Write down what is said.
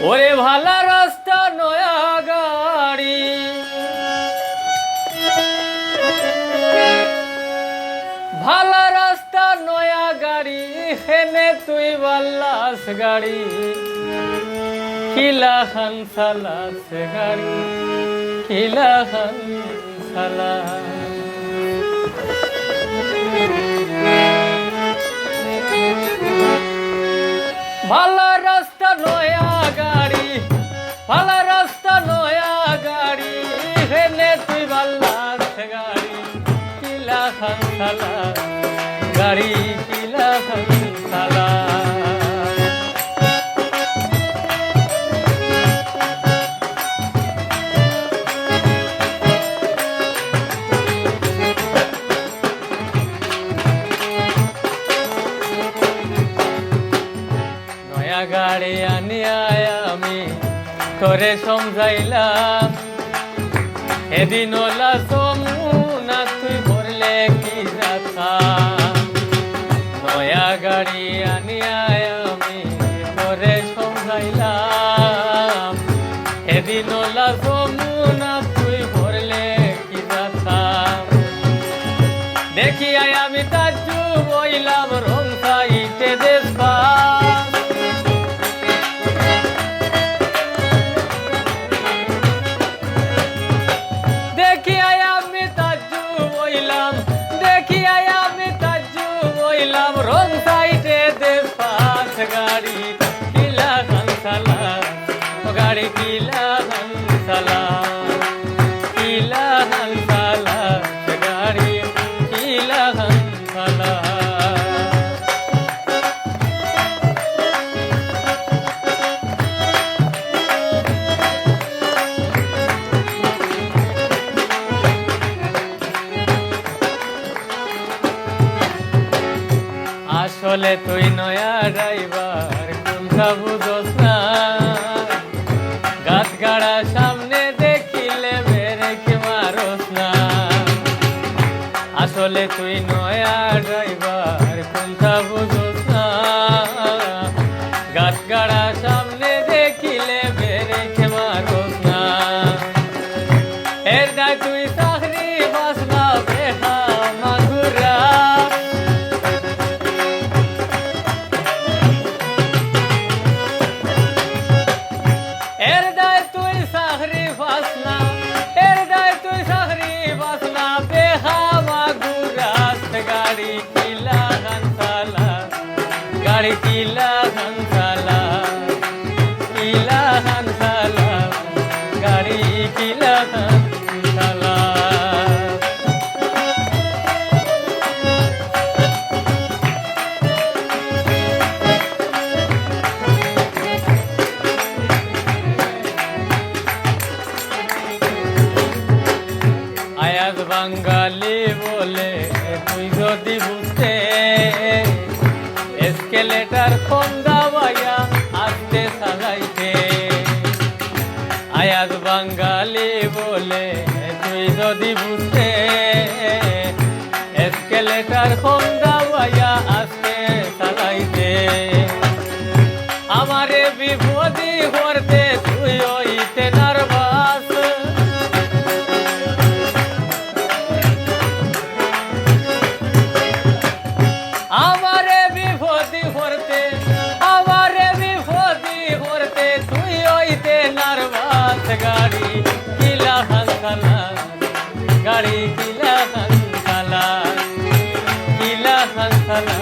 ওরে ভালা রাস্তা নয়া গাড়ি ভালা রাস্তা নয়া গাড়ি হেনে তুই বাল্লাস গাড়ি কিলা খান সালাস গাড়ি কিলা খান সালা ভালা রাস্তা নয়া গাড়ি ভালা রাস্তা নয়া গাড়ি হেনে তুই বাল্লাস গাড়ি কিলা খান সালা গাড়ি কিলা খান সালা গাড়ি আনিয়া আমি তোরে সমঝাইলাম এদিন ওলা সমুনা তুই ভরলে কি যাতা নয়া গাড়ি আনিয়া আমি তোরে সমঝাইলাম এদিন ওলা সমুনা তুই ভরলে কি যাতা দেখি আমি তাজ্জু বইলাম রং সাইতে দেখবা রং সাইডে দেশ গাড়ি কিলা খানসালা গাড়ি কিলা খানসালা কিলা খানসালা গাড়ি কিলা খানসালা আসলে তুই নয়া ড্রাইভার কোনটা বুঝোস না গাছ গাড়া সামনে দেখিলে বেরেকে মারোস না আসলে তুই নয়া ড্রাইভার কোনটা বুঝোস না গাছ গাড়া সামনে দেখিলে বেরেকে মারোস না এর দায় তুই চাকরি বাসনা বেহা মাগুরা এর দায় তুই চাকরি বাসনা এর দায় তুই চাকরি বাসনা বেহা মাগুরাস গাড়ি কিলা খানসালা গাড়ি কিলা খানসালা কিলা খানসালা গাড়ি কিলা খানসালা আয়াজ বাঙালি বলে তুই যদি বুঝতে এসকেলেটার কম দাবাইয়া আসতে চালাইতে আয়াজ বাঙালি বলে তুই যদি বুঝতে এসকেলেটার কম দাবাইয়া আসতে চালাইতে আমারে বিপদি করতে তুই ওইতে নার্ভাস আমারে বিপদি করতে তুই ওইতে নার্ভাস গাড়ি কিলা খানসালা গাড়ি কিলা খানসালা কিলা খানসালা